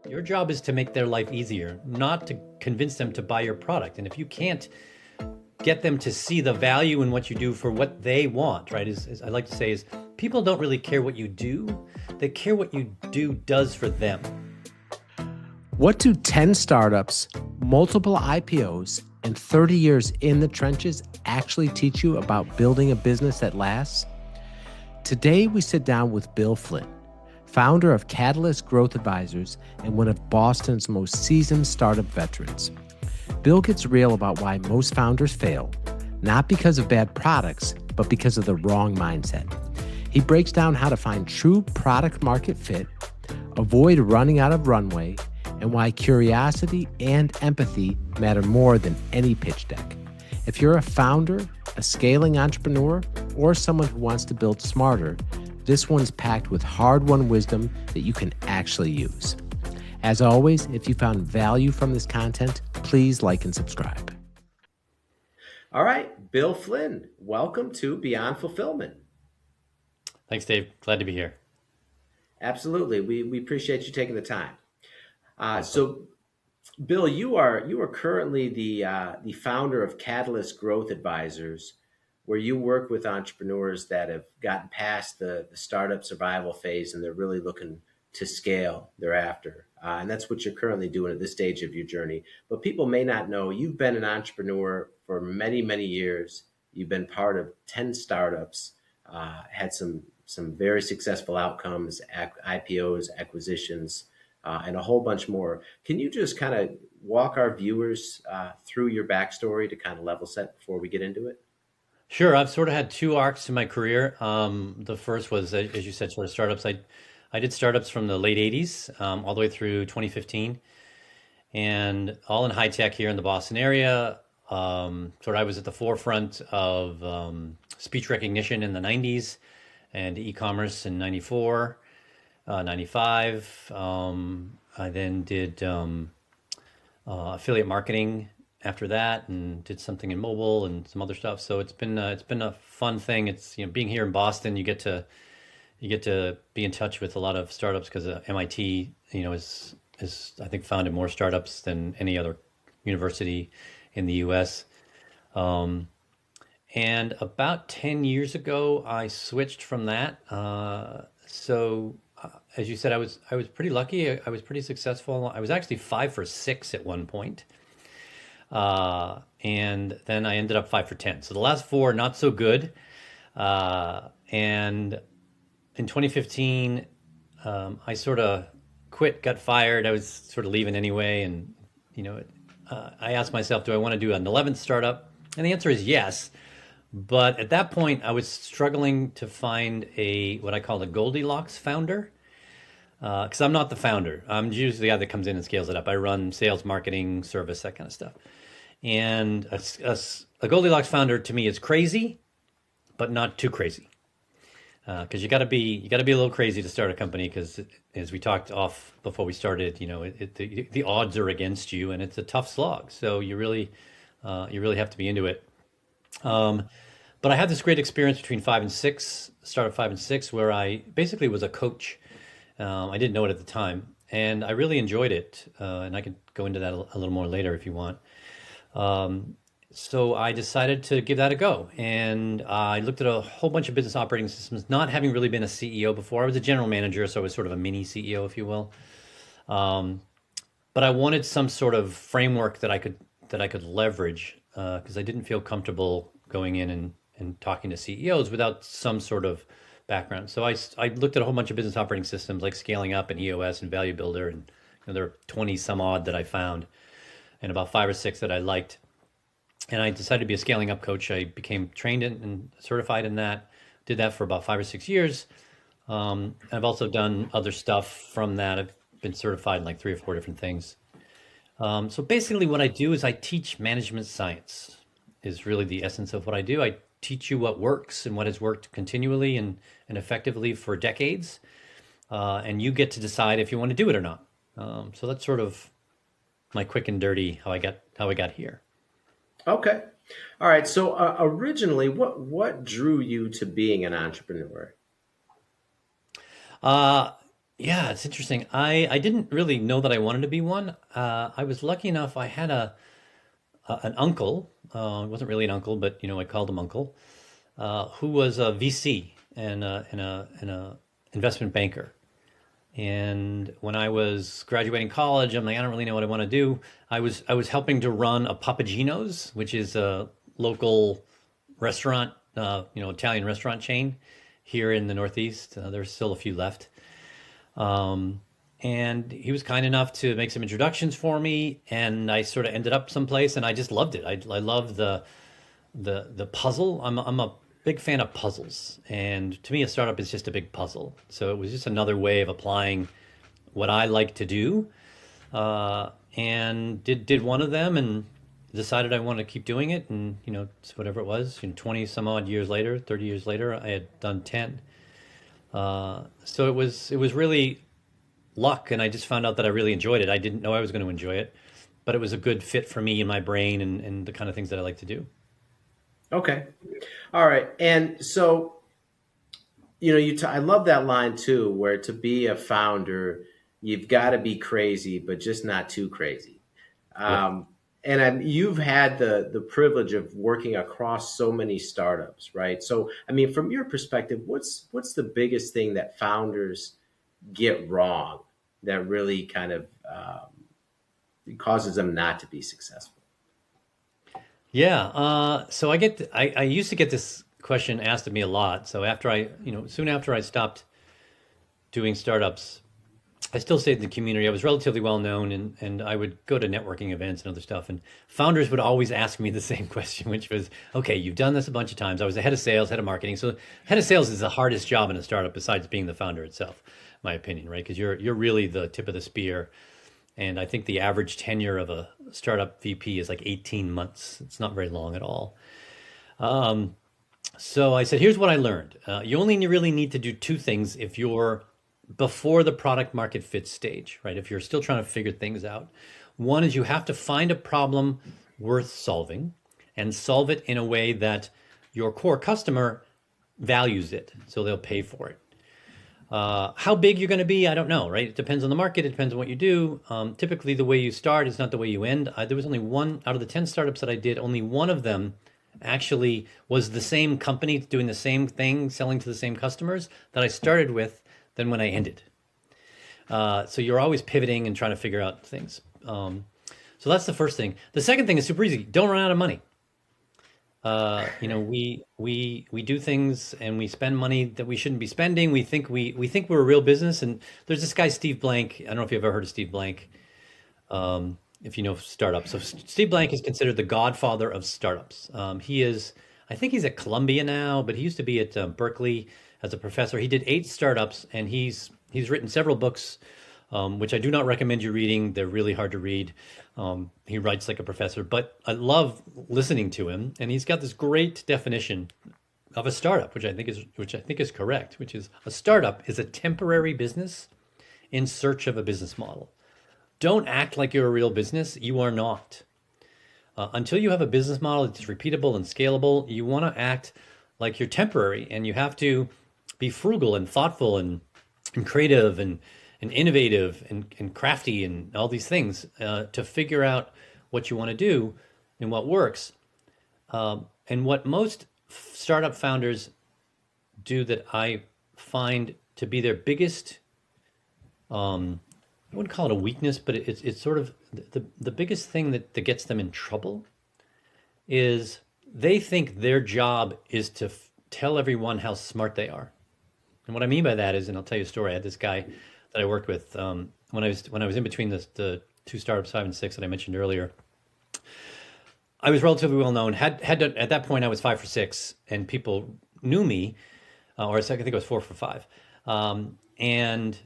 Your job is to make their life easier, not to convince them to buy your product. And if you can't get them to see the value in what you do for what they want, right? As I like to say, is people don't really care what you do, they care what you do does for them. What do 10 startups, multiple IPOs, and 30 years in the trenches actually teach you about building a business that lasts? Today, we sit down with Bill Flynn, founder of Catalyst Growth Advisors and one of Boston's most seasoned startup veterans. Bill gets real about why most founders fail, not because of bad products, but because of the wrong mindset. He breaks down how to find true product market fit, avoid running out of runway, and why curiosity and empathy matter more than any pitch deck. If you're a founder, a scaling entrepreneur, or someone who wants to build smarter, this one's packed with hard-won wisdom that you can actually use. As always, if you found value from this content, please like and subscribe. All right, Bill Flynn, welcome to Beyond Fulfillment. Thanks, Dave. Glad to be here. Absolutely, we appreciate you taking the time. So, Bill, you are currently the founder of Catalyst Growth Advisors, where you work with entrepreneurs that have gotten past the startup survival phase and they're really looking to scale thereafter. And that's what you're currently doing at this stage of your journey. But people may not know you've been an entrepreneur for many, many years. You've been part of 10 startups, had some very successful outcomes, IPOs, acquisitions, and a whole bunch more. Can you just kind of walk our viewers through your backstory to kind of level set before we get into it? Sure, I've sort of had two arcs to my career. The first was, as you said, sort of startups. I did startups from the late 80s all the way through 2015, and all in high tech here in the Boston area. Sort of I was at the forefront of speech recognition in the 90s and e-commerce in 94, 95. I then did affiliate marketing after that, and did something in mobile and some other stuff. So it's been a fun thing. It's being here in Boston, you get to be in touch with a lot of startups because MIT is I think founded more startups than any other university in the U.S. And about 10 years ago, I switched from that. As you said, I was pretty lucky. I was pretty successful. I was actually 5 for 6 at one point. And then I ended up 5 for 10. So the last four, not so good. And in 2015, I sort of quit, got fired. I was sort of leaving anyway. And, I asked myself, do I want to do an 11th startup? And the answer is yes. But at that point, I was struggling to find what I call a Goldilocks founder. Because I'm not the founder. I'm usually the guy that comes in and scales it up. I run sales, marketing, service, that kind of stuff. And a Goldilocks founder to me is crazy, but not too crazy. Because you got to be a little crazy to start a company. Because as we talked off before we started, the odds are against you, and it's a tough slog. So you really have to be into it. But I had this great experience between 5 and 6, startup 5 and 6, where I basically was a coach. I didn't know it at the time, and I really enjoyed it. And I could go into that a little more later if you want. So I decided to give that a go, and I looked at a whole bunch of business operating systems. Not having really been a CEO before, I was a general manager, so I was sort of a mini CEO, if you will. But I wanted some sort of framework that I could leverage because I didn't feel comfortable going in and talking to CEOs without some sort of background. So I looked at a whole bunch of business operating systems like Scaling Up and EOS and Value Builder, and there are 20 some odd that I found, and about 5 or 6 that I liked. And I decided to be a Scaling Up coach. I became trained and certified in that. Did that for about 5 or 6 years. I've also done other stuff from that. I've been certified in like 3 or 4 different things. So basically, what I do is I teach management science. Is really the essence of what I do. I teach you what works and what has worked continually and effectively for decades, and you get to decide if you want to do it or not. So that's sort of my quick and dirty how I got here. Okay. All right. So originally, what drew you to being an entrepreneur? Yeah, it's interesting. I didn't really know that I wanted to be one. I was lucky enough. I had an uncle. It wasn't really an uncle, but I called him uncle, who was a VC and a investment banker. And when I was graduating college, I'm like, I don't really know what I want to do. I was helping to run a Papagino's, which is a local restaurant, Italian restaurant chain here in the Northeast. There's still a few left. Um, and he was kind enough to make some introductions for me, and I sort of ended up someplace, and I just loved it. I love the puzzle. I'm a big fan of puzzles, and to me, a startup is just a big puzzle. So it was just another way of applying what I like to do, and did one of them, and decided I wanted to keep doing it, and whatever it was, 20 some odd years later, 30 years later, I had done 10. So it was really luck, and I just found out that I really enjoyed it. I didn't know I was going to enjoy it, but it was a good fit for me and my brain and the kind of things that I like to do. Okay. All right. And so, I love that line too, where to be a founder, you've got to be crazy, but just not too crazy. Yep. Um, and you've had the privilege of working across so many startups, right? So, I mean, from your perspective, what's the biggest thing that founders get wrong that really kind of causes them not to be successful? Yeah. So I used to get this question asked of me a lot. So soon after I stopped doing startups, I still stayed in the community. I was relatively well known, and I would go to networking events and other stuff. And founders would always ask me the same question, which was, okay, you've done this a bunch of times. I was the head of sales, head of marketing. So head of sales is the hardest job in a startup besides being the founder itself, my opinion, right? Because you're really the tip of the spear. And I think the average tenure of a startup VP is like 18 months. It's not very long at all. So I said, here's what I learned. You only really need to do two things if you're before the product market fit stage, right? If you're still trying to figure things out. One is you have to find a problem worth solving and solve it in a way that your core customer values it, so they'll pay for it. How big you're going to be, I don't know, right? It depends on the market. It depends on what you do. Typically, the way you start is not the way you end. There was only one out of the 10 startups that I did, only one of them actually was the same company doing the same thing, selling to the same customers that I started with than when I ended. So you're always pivoting and trying to figure out things. So that's the first thing. The second thing is super easy. Don't run out of money. We do things and we spend money that we shouldn't be spending. We think we're a real business. And there's this guy Steve Blank. I don't know if you've ever heard of Steve Blank. If you know startups. So Steve Blank is considered the godfather of startups. I think he's at Columbia now, but he used to be at Berkeley as a professor. He did 8 startups, and he's written several books, which I do not recommend you reading. They're really hard to read. He writes like a professor, but I love listening to him, and he's got this great definition of a startup, which I think is correct, which is a startup is a temporary business in search of a business model. Don't act like you're a real business. You are not. Until you have a business model that's repeatable and scalable, you want to act like you're temporary, and you have to be frugal and thoughtful and creative and innovative and crafty and all these things to figure out what you want to do and what works. And what most startup founders do that I find to be their biggest, I wouldn't call it a weakness, but it's sort of the biggest thing that gets them in trouble is they think their job is to tell everyone how smart they are. And what I mean by that is, and I'll tell you a story. I had this guy that I worked with when I was in between the 2 startups, 5 and 6 that I mentioned earlier. I was relatively well known. Had done, at that point I was 5 for 6, and people knew me, or I think it was 4 for 5, and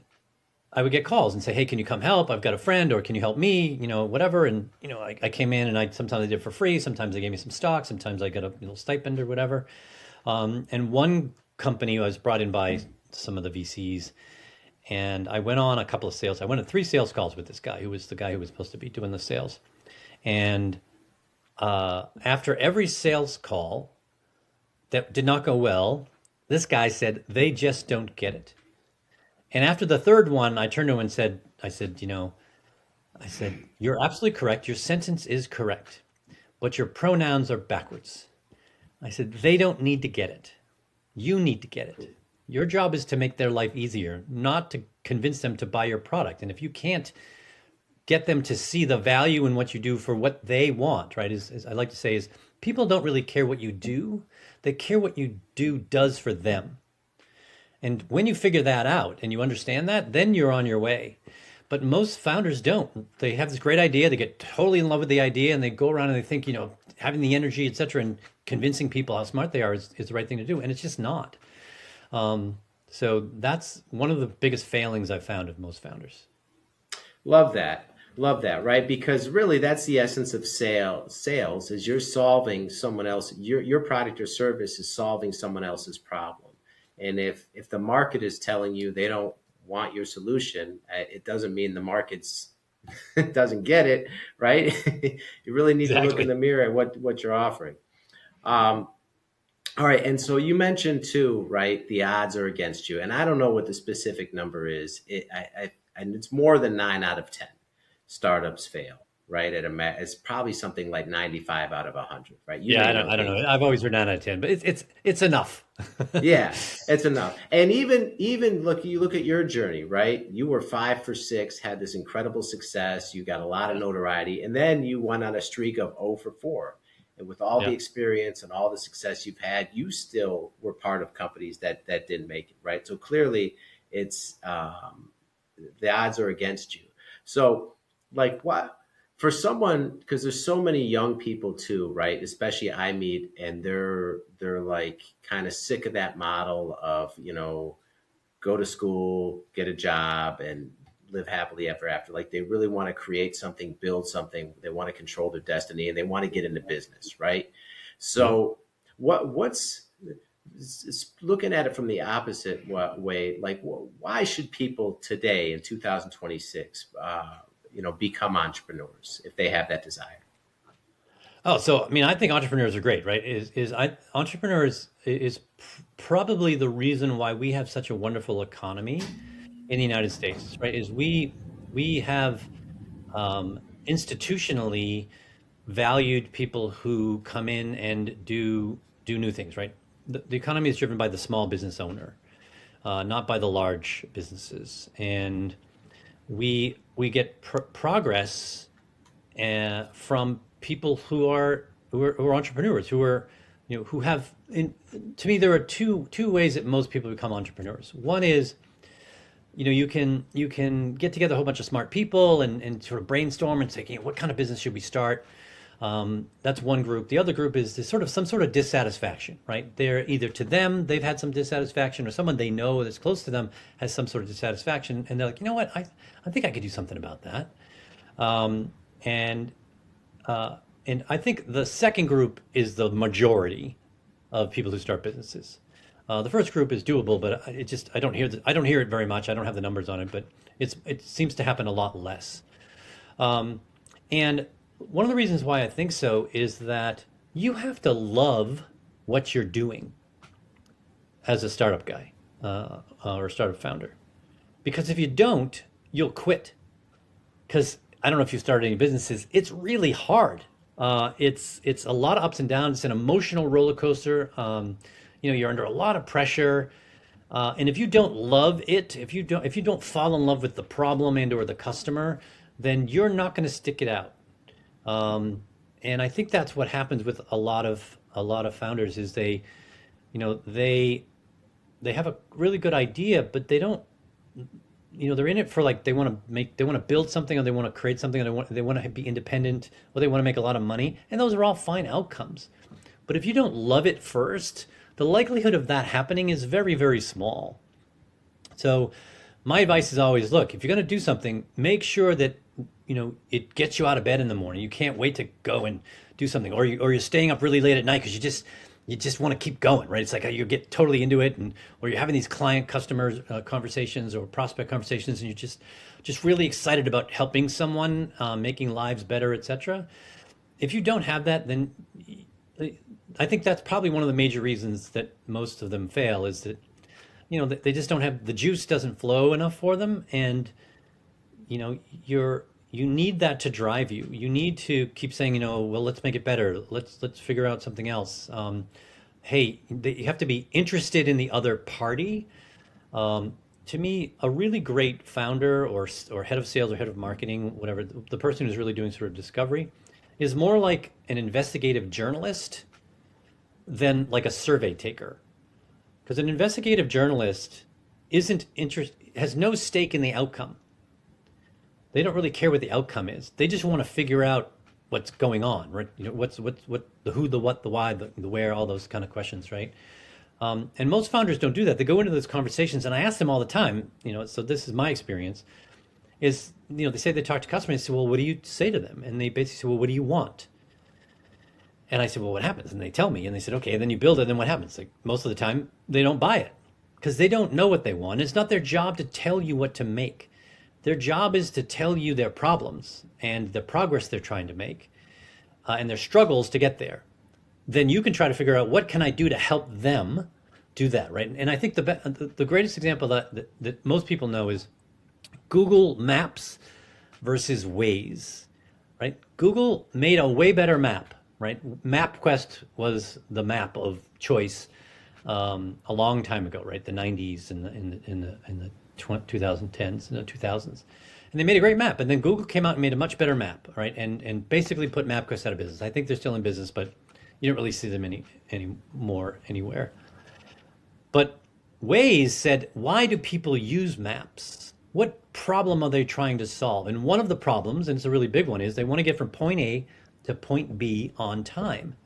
I would get calls and say, "Hey, can you come help? I've got a friend, or can you help me? Whatever." And I came in, and sometimes I did it for free. Sometimes they gave me some stock. Sometimes I got a little stipend or whatever. And one company I was brought in by some of the VCs, and I went on a couple of sales. I went on 3 sales calls with this guy, who was the guy who was supposed to be doing the sales. And after every sales call that did not go well, this guy said, "They just don't get it." And after the third one, I turned to him and said, I said, you're absolutely correct. Your sentence is correct, but your pronouns are backwards. I said, they don't need to get it. You need to get it. Your job is to make their life easier, not to convince them to buy your product. And if you can't get them to see the value in what you do for what they want, right? As I like to say, is people don't really care what you do. They care what you do does for them. And when you figure that out and you understand that, then you're on your way. But most founders don't. They have this great idea, they get totally in love with the idea, and they go around and they think, having the energy, et cetera, and convincing people how smart they are is the right thing to do. And it's just not. So that's one of the biggest failings I've found of most founders. Love that. Love that, right? Because really that's the essence of sales is you're solving someone else, your product or service is solving someone else's problem. And if the market is telling you they don't want your solution, it doesn't mean the market's doesn't get it, right? You really need to look in Exactly. the mirror at what you're offering. Um, all right, and so you mentioned too, right? The odds are against you, and I don't know what the specific number is. And it's more than 9 out of 10 startups fail, right? It's probably something like 95 out of 100, right? You Yeah, may I know don't the know. I've always heard 9 out of 10, but it's enough. Yeah, it's enough. And even look, you look at your journey, right? You were 5 for 6, had this incredible success. You got a lot of Yeah, notoriety, and then you went on a streak of 0 for 4. And with all the yeah, experience and all the success you've had, you still were part of companies that didn't make it, right? So clearly, it's the odds are against you. So, like, what for someone, because there's so many young people too, right? Especially I meet, and they're like kind of sick of that model of go to school, get a job, and live happily ever after. Like they really want to create something, build something. They want to control their destiny, and they want to get into business, right? yeah. So what's looking at it from the opposite way, like why should people today in 2026 become entrepreneurs if they have that desire? Oh, so I mean, I think entrepreneurs are great, right? Entrepreneurs is probably the reason why we have such a wonderful economy in the United States, right? Is we have institutionally valued people who come in and do new things, right? The economy is driven by the small business owner, not by the large businesses, and we get progress from people who are entrepreneurs, who have to me there are two ways that most people become entrepreneurs. One is you can get together a whole bunch of smart people and sort of brainstorm and say, what kind of business should we start? That's one group. The other group is sort of some sort of dissatisfaction, right? They're either to them, they've had some dissatisfaction, or someone they know that's close to them has some sort of dissatisfaction. And they're like, you know what? I think I could do something about that. Um, and, and I think the second group is the majority of people who start businesses. The first group is doable, but I don't hear it very much. I don't have the numbers on it, but it seems to happen a lot less. Um, and one of the reasons why I think so is that you have to love what you're doing as a startup guy or startup founder. Because if you don't, you'll quit. Because I don't know if you've started any businesses, it's really hard. It's a lot of ups and downs. It's an emotional roller coaster. You're under a lot of pressure. And if you don't love it, if you don't fall in love with the problem and or the customer, then you're not going to stick it out. And I think that's what happens with a lot of founders is they have a really good idea, but they don't, they're in it for like they want to build something, or they want to create something, or they want to be independent, or they want to make a lot of money, and those are all fine outcomes. But if you don't love it first, the likelihood of that happening is very, very small. So my advice is always, look, if you're going to do something, make sure that it gets you out of bed in the morning. You can't wait to go and do something, or you're staying up really late at night because you just want to keep going, right? It's like you get totally into it, or you're having these client customers conversations or prospect conversations, and you're just really excited about helping someone, making lives better, etc. If you don't have that, then I think that's probably one of the major reasons that most of them fail is that they just don't have the juice doesn't flow enough for them, and you need that to drive you. You need to keep saying, well, let's make it better. Let's figure out something else. Hey, you have to be interested in the other party. To me, a really great founder or head of sales or head of marketing, whatever, the person who's really doing sort of discovery, is more like an investigative journalist than like a survey taker. Because an investigative journalist has no stake in the outcome. They don't really care what the outcome is. They just want to figure out what's going on, right? What the who, the what, the why, the where, all those kind of questions, right? And most founders don't do that. They go into those conversations, and I ask them all the time, so this is my experience, is, they say they talk to customers, I say, well, what do you say to them? And they basically say, well, what do you want? And I said, well, what happens? And they tell me, and they said, okay, and then you build it, and then what happens? Like, most of the time, they don't buy it because they don't know what they want. It's not their job to tell you what to make. Their job is to tell you their problems and the progress they're trying to make, and their struggles to get there. Then you can try to figure out, what can I do to help them do that, right? And I think the greatest example that most people know is Google Maps versus Waze, right? Google made a way better map, right? MapQuest was the map of choice a long time ago, right? The 90s and the 2010s and the 2000s. And they made a great map. And then Google came out and made a much better map, right? And basically put MapQuest out of business. I think they're still in business, but you don't really see them anymore anywhere. But Waze said, why do people use maps? What problem are they trying to solve? And one of the problems, and it's a really big one, is they want to get from point A to point B on time.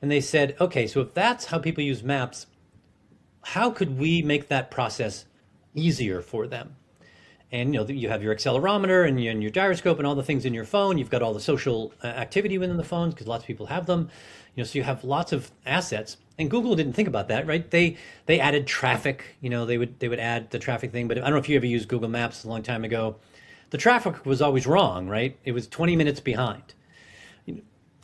And they said, okay, so if that's how people use maps, how could we make that process easier for them? And you have your accelerometer and your gyroscope and all the things in your phone. You've got all the social activity within the phones because lots of people have them. So you have lots of assets. And Google didn't think about that, right? They added traffic. They would add the traffic thing. But I don't know if you ever used Google Maps a long time ago. The traffic was always wrong, right? It was 20 minutes behind.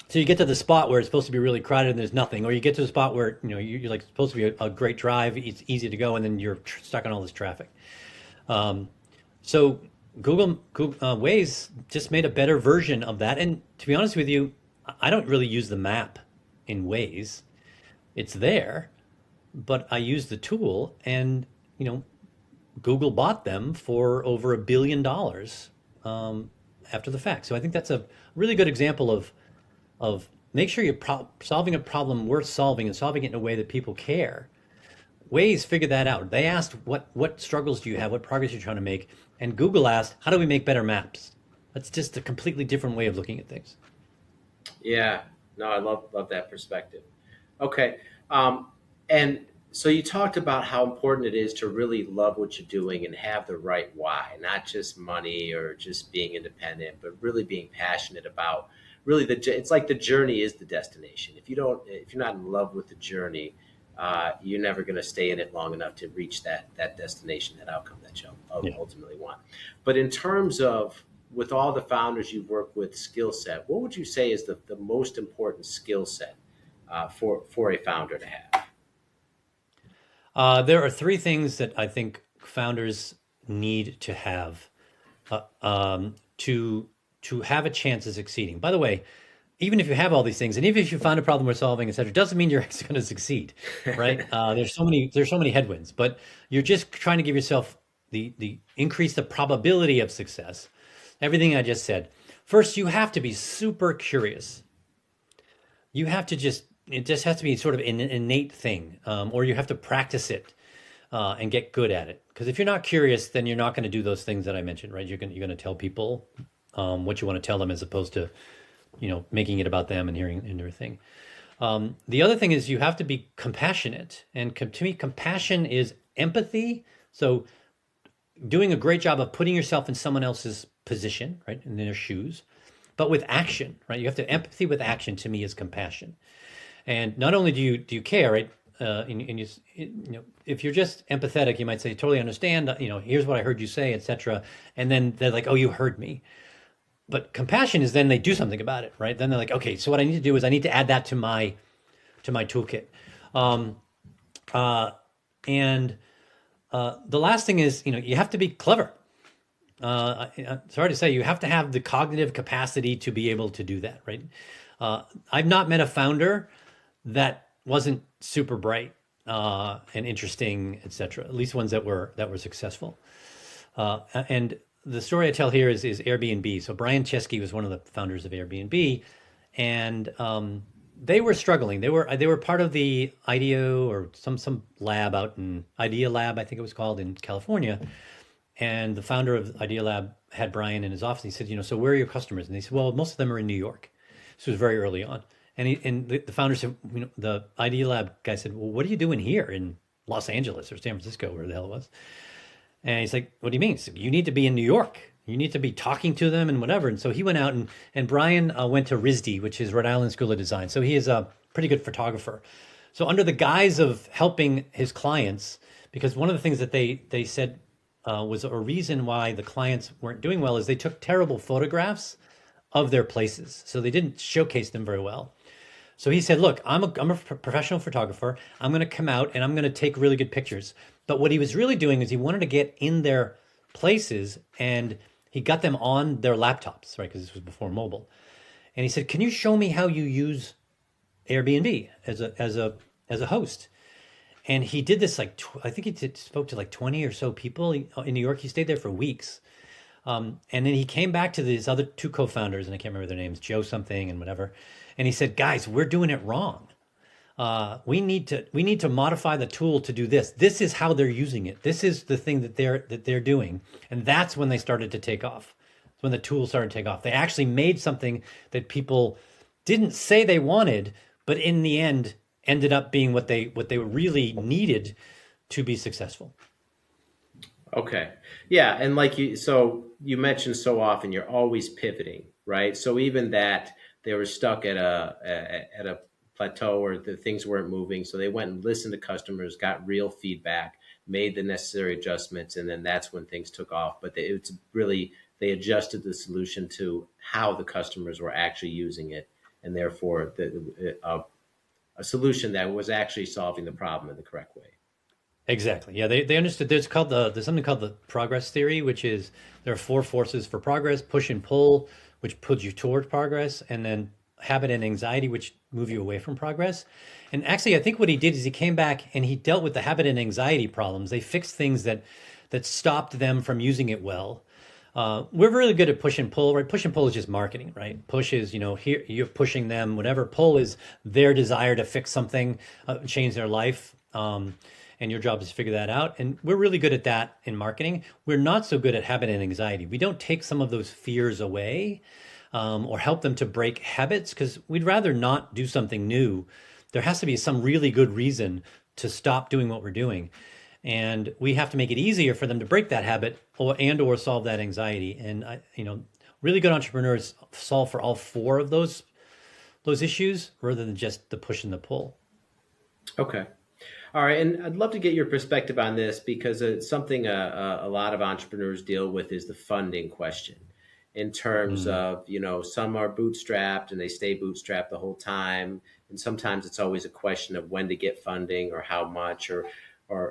So you get to the spot where it's supposed to be really crowded and there's nothing, or you get to the spot where you're like supposed to be a great drive, it's easy to go, and then you're stuck on all this traffic. So Google Waze just made a better version of that. And to be honest with you, I don't really use the map in Waze. It's there, but I use the tool, and Google bought them for over $1 billion after the fact. So I think that's a really good example of make sure you're solving a problem worth solving and solving it in a way that people care. Waze figured that out. They asked, what struggles do you have? What progress you're trying to make? And Google asked, how do we make better maps? That's just a completely different way of looking at things. Yeah, no, I love that perspective. Okay. And so you talked about how important it is to really love what you're doing and have the right why, not just money or just being independent, but really being passionate about really it's like the journey is the destination. If you're not in love with the journey, you're never going to stay in it long enough to reach that destination, that outcome that you ultimately want. But in terms of, with all the founders you've worked with, skill set, what would you say is the most important skill set for a founder to have? There are three things that I think founders need to have to have a chance of succeeding. By the way, even if you have all these things, and even if you find a problem we're solving, et cetera, doesn't mean you're going to succeed, right? There's so many headwinds, but you're just trying to give yourself the increase the probability of success. Everything I just said. First, you have to be super curious. You have to it just has to be sort of an innate thing, or you have to practice it and get good at it. Because if you're not curious, then you're not going to do those things that I mentioned, right? You're going to tell people what you want to tell them, as opposed to making it about them and hearing and everything. The other thing is you have to be compassionate. And to me, compassion is empathy. So doing a great job of putting yourself in someone else's position, right, in their shoes, but with action, right? You have to empathy with action. To me, is compassion. And not only do you care, right? And if you're just empathetic, you might say, totally understand, here's what I heard you say, etc. And then they're like, oh, you heard me. But compassion is then they do something about it, right? Then they're like, okay, so what I need to do is I need to add that to my toolkit. And The last thing is, you have to be clever. Sorry to say, you have to have the cognitive capacity to be able to do that, right? I've not met a founder that wasn't super bright and interesting, etc. At least ones that were successful. And the story I tell here is Airbnb. So Brian Chesky was one of the founders of Airbnb, and they were struggling. They were part of the IDEO or some lab out in Idea Lab, I think it was called, in California. And the founder of Idea Lab had Brian in his office. And he said, so where are your customers? And they said, well, most of them are in New York. This was very early on. And the founder said, the Idea Lab guy said, well, what are you doing here in Los Angeles or San Francisco, where the hell it was? And he's like, what do you mean? He said, you need to be in New York. You need to be talking to them and whatever. And so he went out and Brian went to RISD, which is Rhode Island School of Design. So he is a pretty good photographer. So under the guise of helping his clients, because one of the things that they said was a reason why the clients weren't doing well is they took terrible photographs of their places. So they didn't showcase them very well. So he said, look, I'm a professional photographer. I'm going to come out and I'm going to take really good pictures. But what he was really doing is he wanted to get in their places, and he got them on their laptops, right? Because this was before mobile. And he said, can you show me how you use Airbnb as a host? And he did this I think he spoke to 20 or so people in New York. He stayed there for weeks. And then he came back to these other two co-founders, and I can't remember their names, Joe something and whatever. And he said, guys, we're doing it wrong. We need to modify the tool to do this. This is how they're using it. This is the thing that they're doing. And that's when they started to take off. That's when the tool started to take off. They actually made something that people didn't say they wanted, but in the end ended up being what they really needed to be successful. Okay. Yeah. And you mentioned so often you're always pivoting, right? So even that they were stuck at a plateau where the things weren't moving. So they went and listened to customers, got real feedback, made the necessary adjustments, and then that's when things took off. But they adjusted the solution to how the customers were actually using it, and therefore a solution that was actually solving the problem in the correct way. Exactly. Yeah, they understood. There's something called the progress theory, which is there are four forces for progress: push and pull, which puts you toward progress, and then habit and anxiety, which move you away from progress. And actually, I think what he did is he came back and he dealt with the habit and anxiety problems. They fixed things that stopped them from using it well. We're really good at push and pull, right? Push and pull is just marketing, right? Push is, here you're pushing them, whatever. Pull is their desire to fix something, change their life. And your job is to figure that out. And we're really good at that in marketing. We're not so good at habit and anxiety. We don't take some of those fears away or help them to break habits, because we'd rather not do something new. There has to be some really good reason to stop doing what we're doing. And we have to make it easier for them to break that habit or solve that anxiety. And really good entrepreneurs solve for all four of those issues rather than just the push and the pull. Okay. All right. And I'd love to get your perspective on this, because it's something a lot of entrepreneurs deal with is the funding question, in terms of, some are bootstrapped and they stay bootstrapped the whole time. And sometimes it's always a question of when to get funding or how much or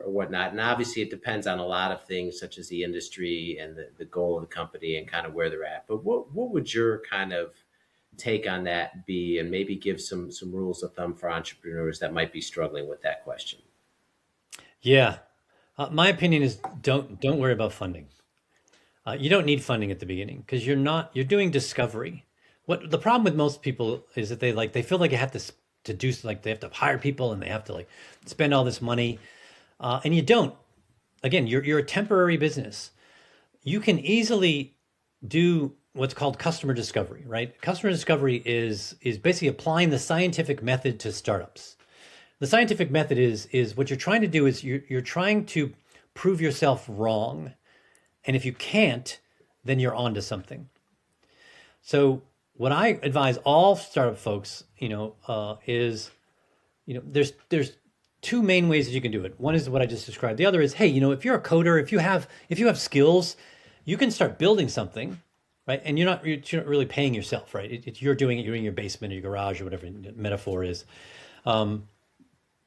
whatnot. And obviously it depends on a lot of things, such as the industry and the goal of the company and kind of where they're at. But what would your kind of take on that be, and maybe give some rules of thumb for entrepreneurs that might be struggling with that question? Yeah. My opinion is don't worry about funding. You don't need funding at the beginning, because you're doing discovery. What the problem with most people is that they feel like they have to do, they have to hire people and they have to spend all this money. And you don't. Again, you're a temporary business. You can easily do what's called customer discovery, right? Customer discovery is basically applying the scientific method to startups. The scientific method is what you're trying to do is you're trying to prove yourself wrong. And if you can't, then you're onto something. So what I advise all startup folks, is, there's two main ways that you can do it. One is what I just described. The other is, hey, if you're a coder, if you have skills, you can start building something, right? And you're not really paying yourself, right? You're doing it. You're in your basement or your garage or whatever the metaphor is.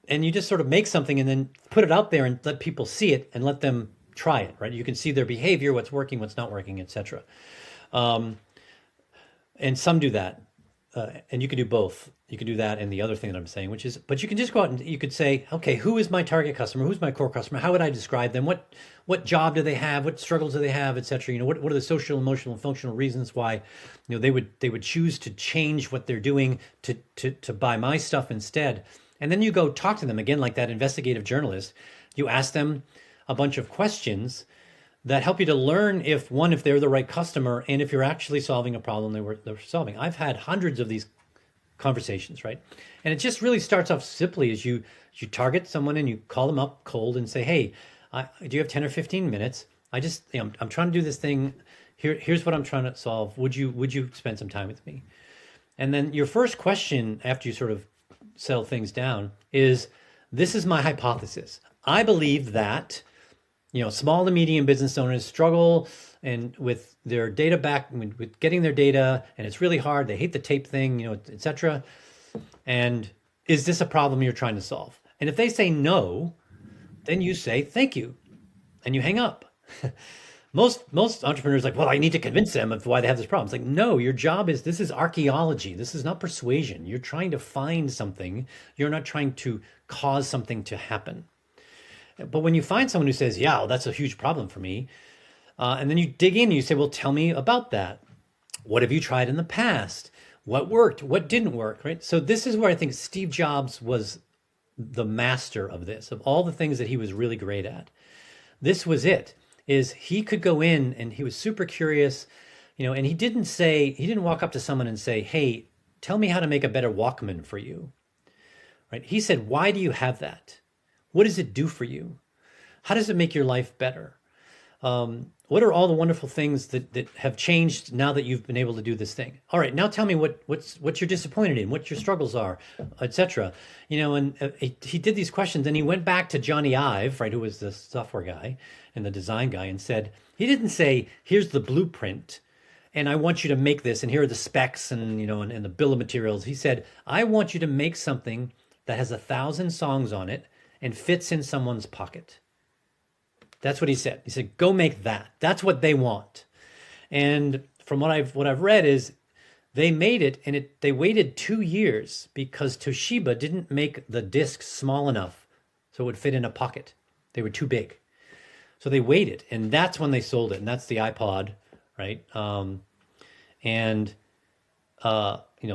and you just sort of make something and then put it out there and let people see it and let them try it, right? You can see their behavior, what's working, what's not working, etc. And some do that, and you can do both. You can do that and the other thing that I'm saying, which is, but you can just go out and you could say, okay, who is my target customer? Who's my core customer? How would I describe them? What job do they have? What struggles do they have, et cetera? What are the social, emotional, and functional reasons why they would choose to change what they're doing to buy my stuff instead? And then you go talk to them again, like that investigative journalist. You ask them a bunch of questions that help you to learn if they're the right customer and if you're actually solving a problem they're solving. I've had hundreds of these conversations, right? And it just really starts off simply as you target someone and you call them up cold and say, hey, do you have 10 or 15 minutes? I'm trying to do this thing. Here's what I'm trying to solve. Would you spend some time with me? And then your first question after you sort of settle things down is, this is my hypothesis. I believe that small to medium business owners struggle and with their data with getting their data, and it's really hard. They hate the tape thing, et cetera. And is this a problem you're trying to solve? And if they say no, then you say thank you, and you hang up. Most entrepreneurs are like, well, I need to convince them of why they have this problem. It's like, no, your job is, this is archaeology. This is not persuasion. You're trying to find something. You're not trying to cause something to happen. But when you find someone who says, yeah, well, that's a huge problem for me, and then you dig in and you say, well, tell me about that. What have you tried in the past? What worked? What didn't work, right? So this is where I think Steve Jobs was the master of this, of all the things that he was really great at. This was it, is he could go in and he was super curious, and he didn't walk up to someone and say, hey, tell me how to make a better Walkman for you, right? He said, why do you have that? What does it do for you? How does it make your life better? What are all the wonderful things that have changed now that you've been able to do this thing? All right, now tell me what you're disappointed in, what your struggles are, etc. And he did these questions, and he went back to Johnny Ive, right, who was the software guy and the design guy, and said, he didn't say, here's the blueprint, and I want you to make this, and here are the specs, and and the bill of materials. He said, I want you to make something that has 1,000 songs on it and fits in someone's pocket. That's what he said. He said, go make that. That's what they want. And from what I've read is they made it, and they waited 2 years because Toshiba didn't make the discs small enough so it would fit in a pocket. They were too big. So they waited, and that's when they sold it. And that's the iPod, right?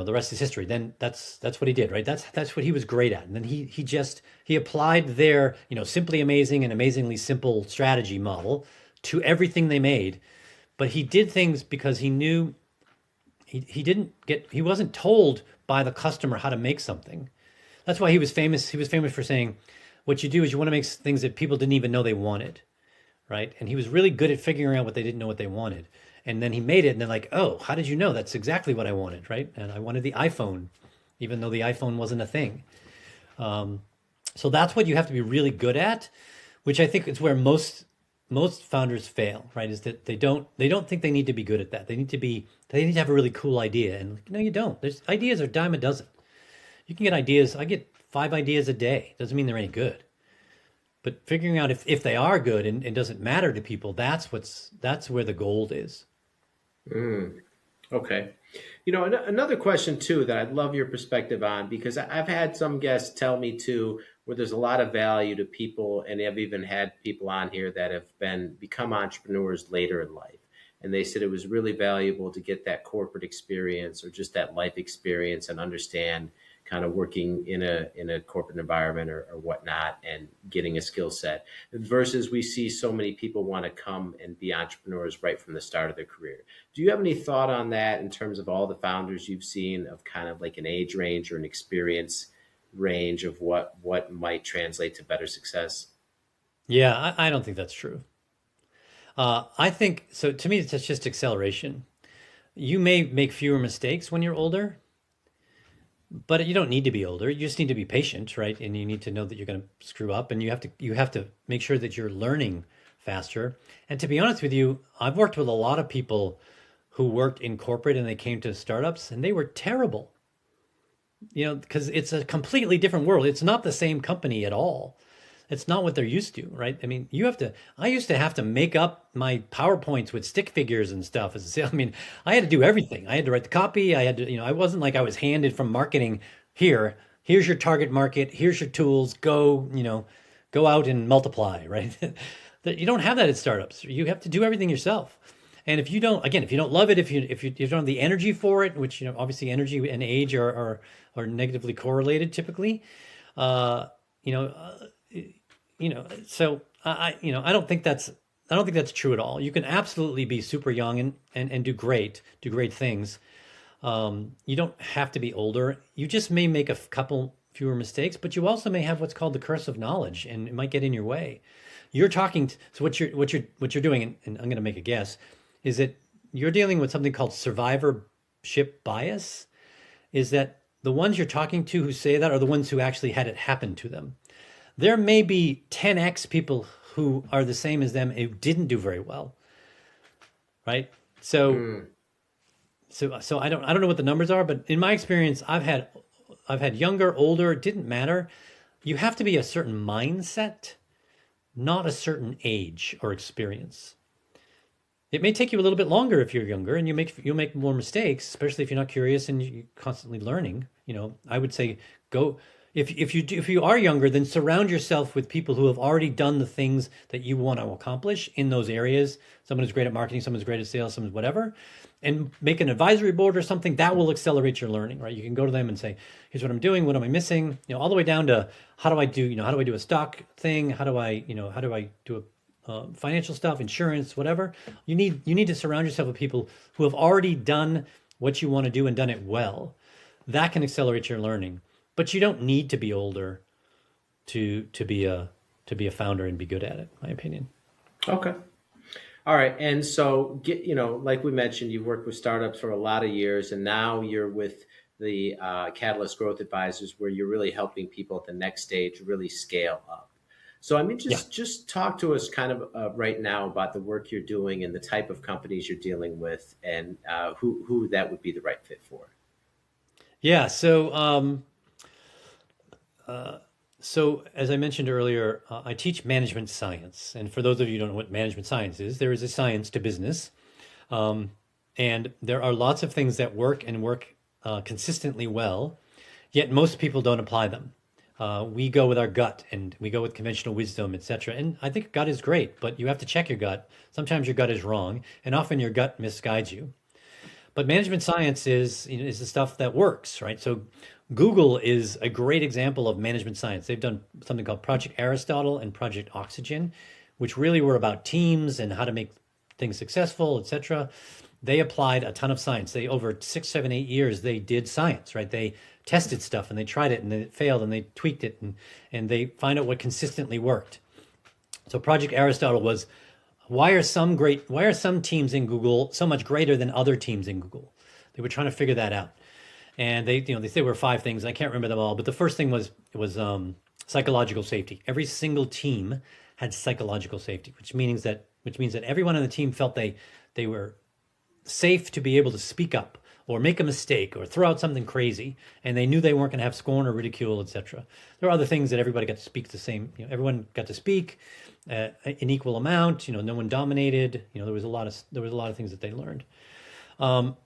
The rest is history. Then that's what he did, right? That's what he was great at. And then he applied their, simply amazing and amazingly simple strategy model to everything they made. But he did things because he knew he wasn't told by the customer how to make something. That's why he was famous. He was famous for saying, what you do is you want to make things that people didn't even know they wanted, right? And he was really good at figuring out what they didn't know what they wanted. And then he made it, and they're like, oh, how did you know? That's exactly what I wanted, right? And I wanted the iPhone, even though the iPhone wasn't a thing. So that's what you have to be really good at, which I think is where most founders fail, right? Is that they don't think they need to be good at that. They need to have a really cool idea. And no, you don't. There's ideas are a dime a dozen. You can get ideas. I get 5 ideas a day. Doesn't mean they're any good. But figuring out if they are good and it doesn't matter to people, that's where the gold is. Okay. Another question too that I'd love your perspective on, because I've had some guests tell me too, where there's a lot of value to people, and I've even had people on here that have become entrepreneurs later in life. And they said it was really valuable to get that corporate experience or just that life experience and understand kind of working in a corporate environment or whatnot, and getting a skill set, versus we see so many people want to come and be entrepreneurs right from the start of their career. Do you have any thought on that in terms of all the founders you've seen, of kind of like an age range or an experience range of what might translate to better success? Yeah, I don't think that's true. I think, so to me, it's just acceleration. You may make fewer mistakes when you're older, but you don't need to be older. You just need to be patient, right? And you need to know that you're going to screw up, and you have to make sure that you're learning faster. And to be honest with you, I've worked with a lot of people who worked in corporate and they came to startups and they were terrible. because it's a completely different world. It's not the same company at all. It's not what they're used to, right? I mean, I used to have to make up my PowerPoints with stick figures and stuff as a sales. I mean, I had to do everything. I had to write the copy. I had to, I wasn't like I was handed from marketing here's your target market. Here's your tools. Go out and multiply, right? You don't have that at startups. You have to do everything yourself. And if you don't love it, if you don't have the energy for it, which, obviously energy and age are negatively correlated typically, uh, you know, uh, so I don't think that's true at all. You can absolutely be super young and do great things. You don't have to be older. You just may make a couple fewer mistakes, but you also may have what's called the curse of knowledge, and it might get in your way. So what you're doing, and I'm going to make a guess, is that you're dealing with something called survivorship bias. Is that the ones you're talking to who say that are the ones who actually had it happen to them? There may be 10x people who are the same as them who didn't do very well, right? So Mm, so I don't know what the numbers are, but in my experience, I've had younger, older, it didn't matter. You have to be a certain mindset, not a certain age or experience. It may take you a little bit longer if you're younger, and you'll make more mistakes, especially if you're not curious and you're constantly learning. I would say go if you are younger, then surround yourself with people who have already done the things that you want to accomplish in those areas. Someone who's great at marketing, someone's great at sales, someone's whatever, and make an advisory board or something that will accelerate your learning. Right? You can go to them and say, "Here's what I'm doing. What am I missing?" All the way down to how do I do a stock thing? How do I do a financial stuff, insurance, whatever. You need to surround yourself with people who have already done what you want to do and done it well. That can accelerate your learning. But you don't need to be older to be a founder and be good at it, in my opinion. okay. All right. And so, like we mentioned, you've worked with startups for a lot of years, and now you're with the Catalyst Growth Advisors, where you're really helping people at the next stage really scale up. So, I mean, Yeah. just talk to us kind of right now about the work you're doing and the type of companies you're dealing with, and who that would be the right fit for. Yeah. So as I mentioned earlier, I teach management science. And for those of you who don't know what management science is, there is a science to business. Um, and there are lots of things that work and work consistently well, yet most people don't apply them. We go with our gut and we go with conventional wisdom, etc. And I think gut is great, but you have to check your gut. Sometimes your gut is wrong, and often your gut misguides you. But management science is the stuff that works, right? So Google is a great example of management science. They've done something called Project Aristotle and Project Oxygen, which really were about teams and how to make things successful, etc. They applied a ton of science. They over 6, 7, 8 years they did science, right? They tested stuff and they tried it and it failed and they tweaked it and they find out what consistently worked. So Project Aristotle was why are some teams in Google so much greater than other teams in Google? They were trying to figure that out. And they say there were 5 things. I can't remember them all, but the first thing was psychological safety. Every single team had psychological safety, which means that everyone on the team felt they were safe to be able to speak up or make a mistake or throw out something crazy, and they knew they weren't going to have scorn or ridicule, etc. There are other things that everybody got to speak the same. Everyone got to speak an equal amount. No one dominated. There was a lot of things that they learned. Um,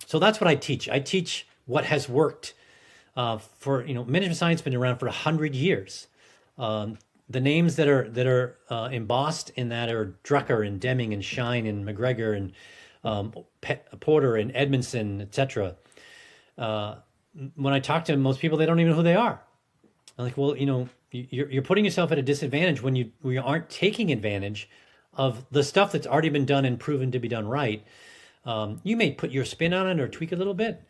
so that's what I teach. I teach what has worked for management science. Been around for 100 years. The names that are embossed in that are Drucker and Deming and Shine and McGregor and Porter and Edmondson, etc. Uh, when I talk to most people, they don't even know who they are. I'm like, well, you're putting yourself at a disadvantage when you aren't taking advantage of the stuff that's already been done and proven to be done right. You may put your spin on it or tweak a little bit.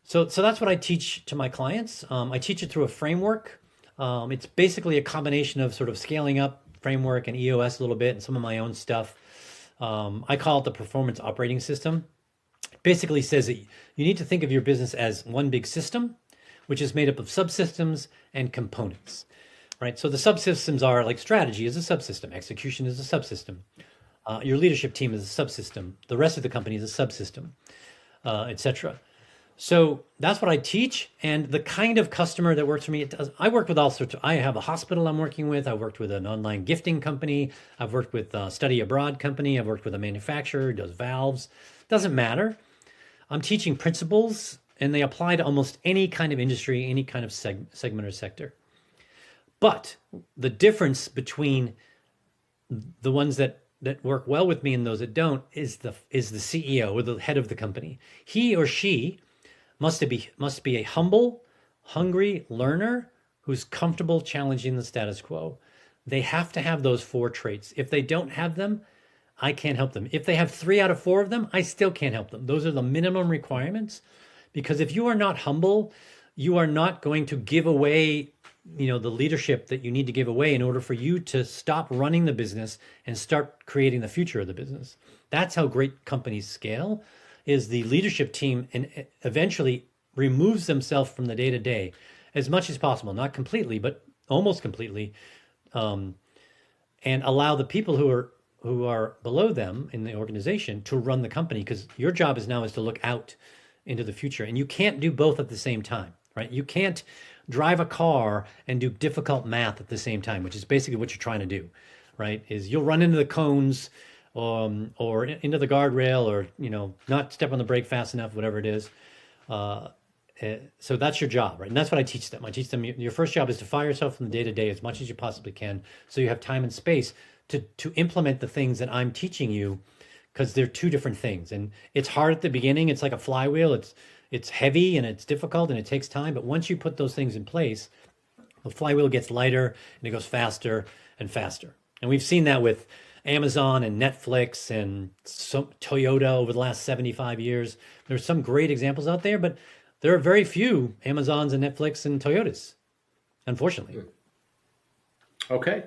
So that's what I teach to my clients. I teach it through a framework. It's basically a combination of sort of scaling up framework and EOS a little bit and some of my own stuff. I call it the performance operating system. It basically says that you need to think of your business as one big system, which is made up of subsystems and components, right? So the subsystems are like strategy is a subsystem, execution is a subsystem, your leadership team is a subsystem, the rest of the company is a subsystem, etc. So that's what I teach, and the kind of customer that works for me. It does. I work with all sorts of. I have a hospital I'm working with. I worked with an online gifting company. I've worked with a study abroad company. I've worked with a manufacturer who does valves. Doesn't matter. I'm teaching principles, and they apply to almost any kind of industry, any kind of segment or sector. But the difference between the ones that work well with me and those that don't is the CEO or the head of the company. He or she must be a humble, hungry learner who's comfortable challenging the status quo. They have to have those four traits. If they don't have them, I can't help them. If they have 3 out of 4 of them, I still can't help them. Those are the minimum requirements. Because if you are not humble, you are not going to give away, the leadership that you need to give away in order for you to stop running the business and start creating the future of the business. That's how great companies scale, is the leadership team and eventually removes themselves from the day to day as much as possible, not completely, but almost completely, and allow the people who are below them in the organization to run the company, because your job is to look out into the future, and you can't do both at the same time, right? You can't drive a car and do difficult math at the same time, which is basically what you're trying to do, right? Is you'll run into the cones, or into the guardrail, or not step on the brake fast enough, whatever it is. So that's your job, right? And that's what I teach them. I teach them your first job is to fire yourself from the day to day as much as you possibly can, so you have time and space to implement the things that I'm teaching you, because they're two different things. And it's hard at the beginning. It's like a flywheel. It's heavy and it's difficult and it takes time. But once you put those things in place, the flywheel gets lighter and it goes faster and faster. And we've seen that with Amazon and Netflix and Toyota over the last 75 years. There's some great examples out there, but there are very few Amazons and Netflix and Toyotas, unfortunately. Okay.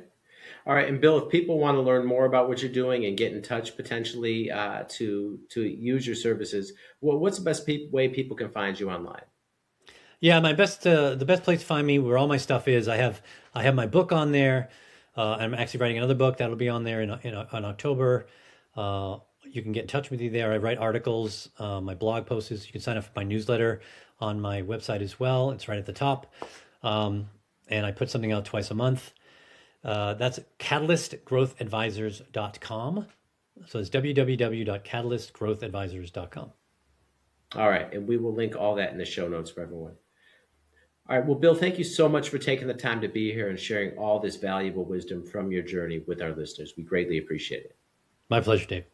All right. And Bill, if people want to learn more about what you're doing and get in touch potentially to use your services, what's the best way people can find you online? Yeah, the best place to find me, where all my stuff is, I have my book on there. I'm actually writing another book that'll be on there in October. You can get in touch with me there. I write articles, my blog posts. You can sign up for my newsletter on my website as well. It's right at the top, and I put something out twice a month. That's catalystgrowthadvisors.com. So it's www.catalystgrowthadvisors.com. All right. And we will link all that in the show notes for everyone. All right. Well, Bill, thank you so much for taking the time to be here and sharing all this valuable wisdom from your journey with our listeners. We greatly appreciate it. My pleasure, Dave.